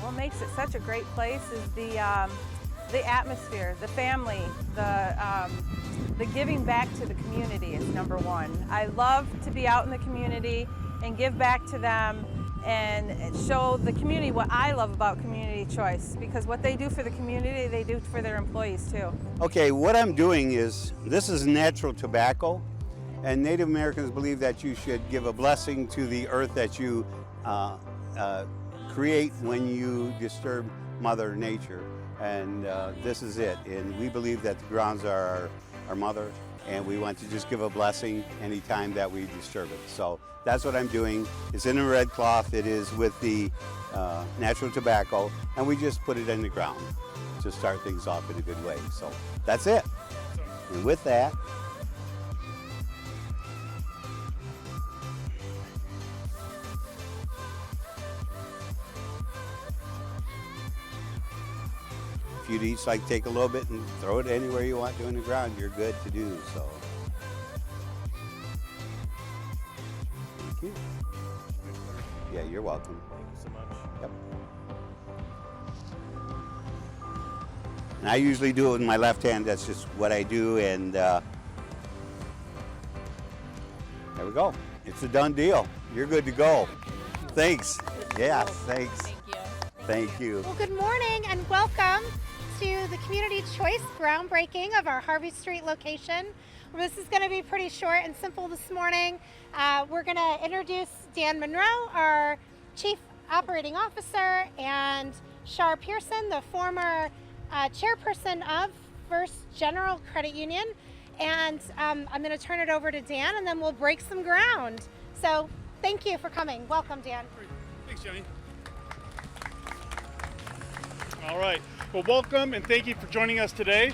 What makes it such a great place is the atmosphere, the family, the giving back to the community is number one. I love to be out in the community and give back to them and show the community what I love about Community Choice, because what they do for the community, they do for their employees too. Okay, what I'm doing is, this is natural tobacco, and Native Americans believe that you should give a blessing to the earth that you create when you disturb Mother Nature. And this is it. And we believe that the grounds are our mother, and we want to just give a blessing anytime that we disturb it. So that's what I'm doing. It's in a red cloth. It is with the natural tobacco, and we just put it in the ground to start things off in a good way. So that's it. And with that, if you'd each like take a little bit and throw it anywhere you want to in the ground, you're good to do so. Thank you. Yeah, you're welcome. Thank you so much. Yep. And I usually do it with my left hand. That's just what I do, and there we go. It's a done deal. You're good to go. Thanks. Yeah, thanks. Thank you. Thank you. Well, good morning and welcome to the Community Choice groundbreaking of our Harvey Street location. This is going to be pretty short and simple this morning. We're going to introduce Dan Monroe, our Chief Operating Officer, and Shar Pearson, the former chairperson of First General Credit Union. And I'm going to turn it over to Dan, and then we'll break some ground. So thank you for coming. Welcome, Dan. Thanks, Jenny. All right. Well, welcome and thank you for joining us today.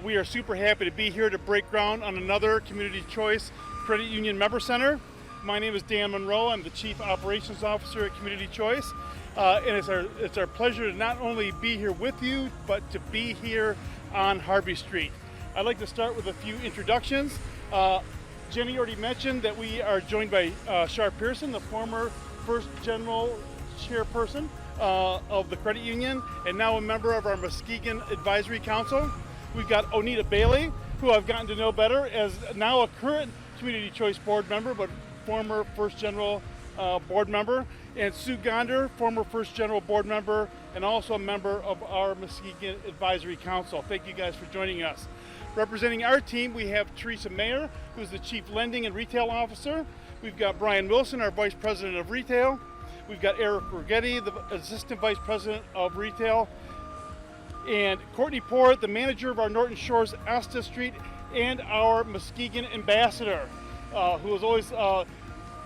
We are super happy to be here to break ground on another Community Choice Credit Union Member Center. My name is Dan Monroe. I'm the Chief Operations Officer at Community Choice. And it's our pleasure to not only be here with you, but to be here on Harvey Street. I'd like to start with a few introductions. Jenny already mentioned that we are joined by Shar Pearson, the former First General Chairperson of the credit union, and now a member of our Muskegon Advisory Council. We've got Onita Bailey, who I've gotten to know better as now a current Community Choice board member, but former First General board member, and Sue Gonder, former First General board member, and also a member of our Muskegon Advisory Council. Thank you guys for joining us. Representing our team, we have Teresa Mayer, who's the Chief Lending and Retail Officer. We've got Brian Wilson, our Vice President of Retail. We've got Eric Rigetti, the Assistant Vice President of Retail. And Courtney Port, the manager of our Norton Shores Asta Street, and our Muskegon Ambassador, who is always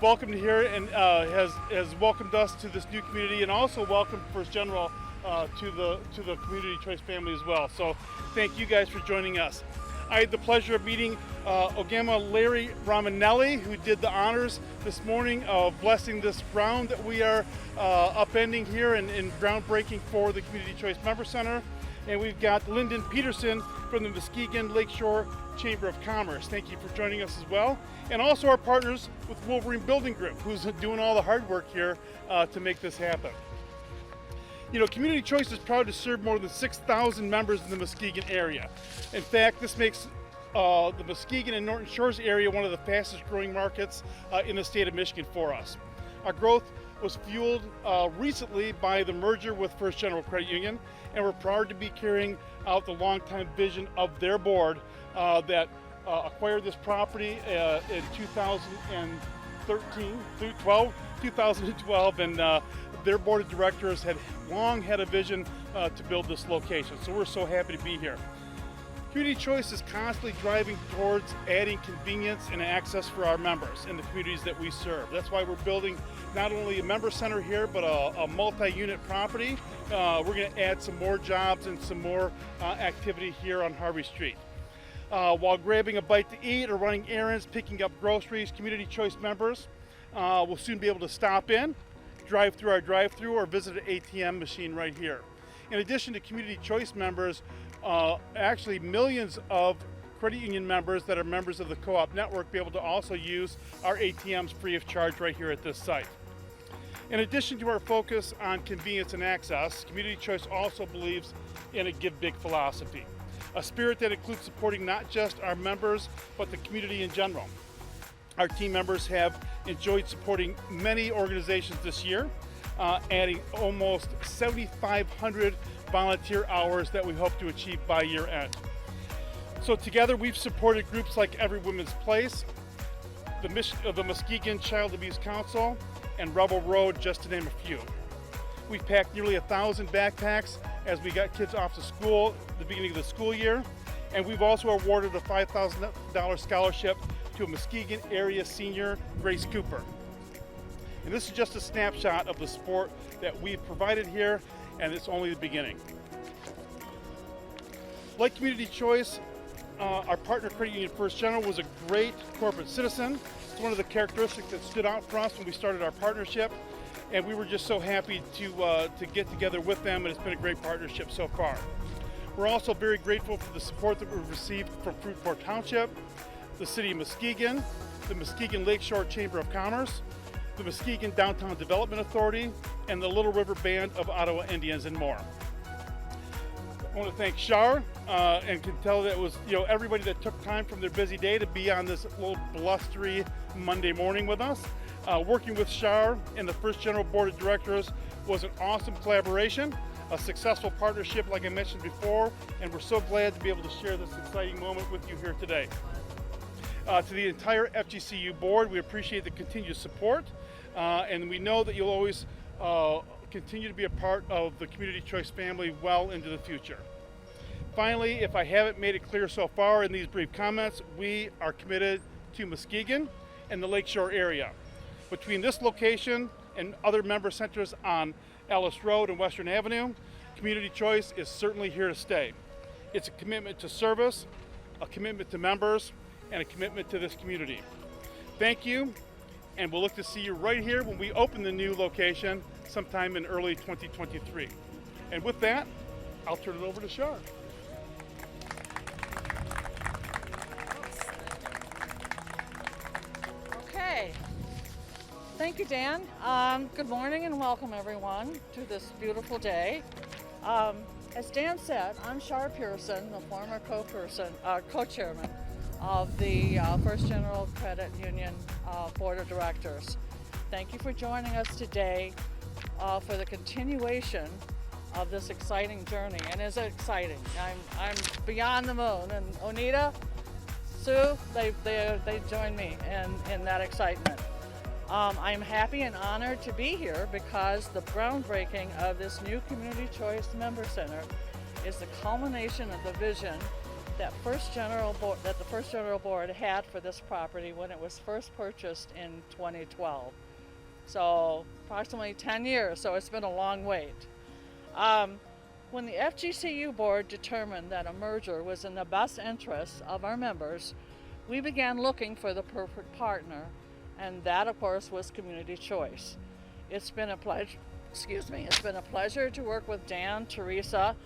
welcomed here and has welcomed us to this new community, and also welcomed First General to the Community Choice family as well. So thank you guys for joining us. I had the pleasure of meeting Ogama Larry Ramanelli, who did the honors this morning of blessing this ground that we are upending here and groundbreaking for the Community Choice Member Center. And we've got Lyndon Peterson from the Muskegon Lakeshore Chamber of Commerce. Thank you for joining us as well. And also our partners with Wolverine Building Group, who's doing all the hard work here to make this happen. You know, Community Choice is proud to serve more than 6,000 members in the Muskegon area. In fact, this makes the Muskegon and Norton Shores area one of the fastest growing markets in the state of Michigan for us. Our growth was fueled recently by the merger with First General Credit Union, and we're proud to be carrying out the longtime vision of their board that acquired this property in 2012, and their board of directors had long had a vision to build this location. So we're so happy to be here. Community Choice is constantly driving towards adding convenience and access for our members in the communities that we serve. That's why we're building not only a member center here, but a multi-unit property. We're going to add some more jobs and some more activity here on Harvey Street. While grabbing a bite to eat or running errands, picking up groceries, Community Choice members will soon be able to stop in, drive through our drive-through, or visit an ATM machine right here. In addition to Community Choice members, actually millions of credit union members that are members of the co-op network be able to also use our ATMs free of charge right here at this site. In addition to our focus on convenience and access, Community Choice also believes in a give big philosophy, a spirit that includes supporting not just our members, but the community in general. Our team members have enjoyed supporting many organizations this year, adding almost 7,500 volunteer hours that we hope to achieve by year end. So together we've supported groups like Every Women's Place, the Muskegon Child Abuse Council, and Rebel Road, just to name a few. We've packed nearly 1,000 backpacks as we got kids off to school at the beginning of the school year, and we've also awarded a $5,000 scholarship to a Muskegon area senior, Grace Cooper. And this is just a snapshot of the support that we've provided here, and it's only the beginning. Like Community Choice, our partner Credit Union First General was a great corporate citizen. It's one of the characteristics that stood out for us when we started our partnership, and we were just so happy to get together with them, and it's been a great partnership so far. We're also very grateful for the support that we've received from Fruitport Township, the City of Muskegon, the Muskegon Lakeshore Chamber of Commerce, the Muskegon Downtown Development Authority, and the Little River Band of Ottawa Indians, and more. I want to thank Shar, and can tell that it was everybody that took time from their busy day to be on this little blustery Monday morning with us. Working with Shar and the First General Board of Directors was an awesome collaboration, a successful partnership like I mentioned before, and we're so glad to be able to share this exciting moment with you here today. To the entire FGCU board, we appreciate the continued support, and we know that you'll always continue to be a part of the Community Choice family well into the future. Finally, if I haven't made it clear so far in these brief comments, we are committed to Muskegon and the Lakeshore area. Between this location and other member centers on Ellis Road and Western Avenue, Community Choice is certainly here to stay. It's a commitment to service, a commitment to members, and a commitment to this community. Thank you, and we'll look to see you right here when we open the new location sometime in early 2023. And with that, I'll turn it over to Shar. Okay. Thank you, Dan. Good morning and welcome everyone to this beautiful day. As Dan said, I'm Shar Pearson, the former co-chairman of the First General Credit Union Board of Directors. Thank you for joining us today for the continuation of this exciting journey. And it's exciting. I'm beyond the moon. And Onita, Sue, they join me in that excitement. I'm happy and honored to be here because the groundbreaking of this new Community Choice Member Center is the culmination of the vision that the First General Board had for this property when it was first purchased in 2012. So approximately 10 years, so it's been a long wait. When the FGCU board determined that a merger was in the best interest of our members, we began looking for the perfect partner, and that of course was Community Choice. It's been a pleasure, it's been a pleasure to work with Dan, Teresa,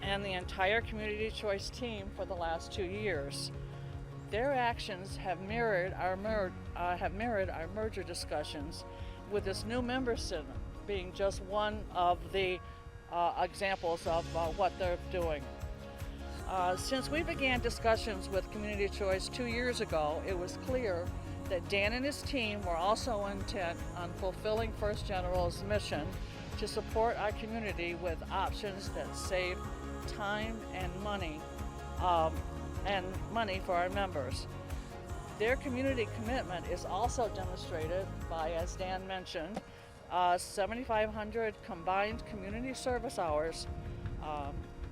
and the entire Community Choice team for the last 2 years. Their actions have mirrored our merger discussions, with this new member center being just one of the examples of what they're doing. Since we began discussions with Community Choice 2 years ago, it was clear that Dan and his team were also intent on fulfilling First General's mission to support our community with options that save time and money for our members. Their community commitment is also demonstrated by, as Dan mentioned, 7,500 combined community service hours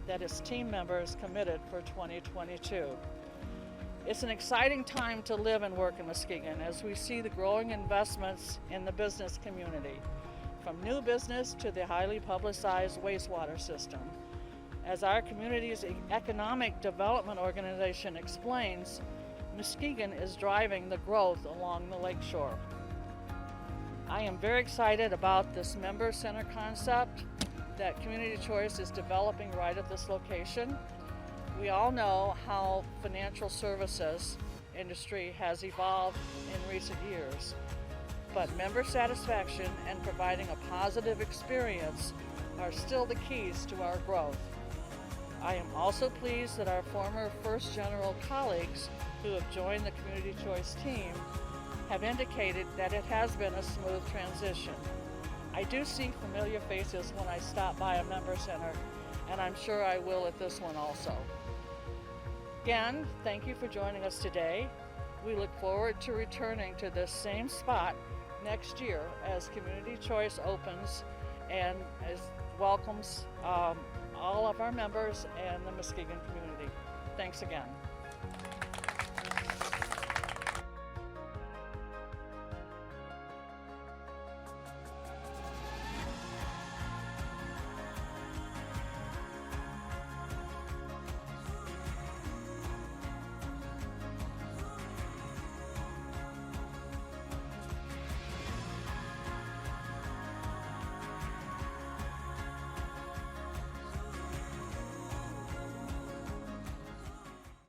that his team members committed for 2022. It's an exciting time to live and work in Muskegon as we see the growing investments in the business community, from new business to the highly publicized wastewater system. As our community's economic development organization explains, Muskegon is driving the growth along the lakeshore. I am very excited about this member center concept that Community Choice is developing right at this location. We all know how financial services industry has evolved in recent years. but member satisfaction and providing a positive experience are still the keys to our growth. I am also pleased that our former First General colleagues who have joined the Community Choice team have indicated that it has been a smooth transition. I do see familiar faces when I stop by a member center, and I'm sure I will at this one also. Again, thank you for joining us today. We look forward to returning to this same spot next year as Community Choice opens and as welcomes all of our members and the Muskegon community. Thanks again.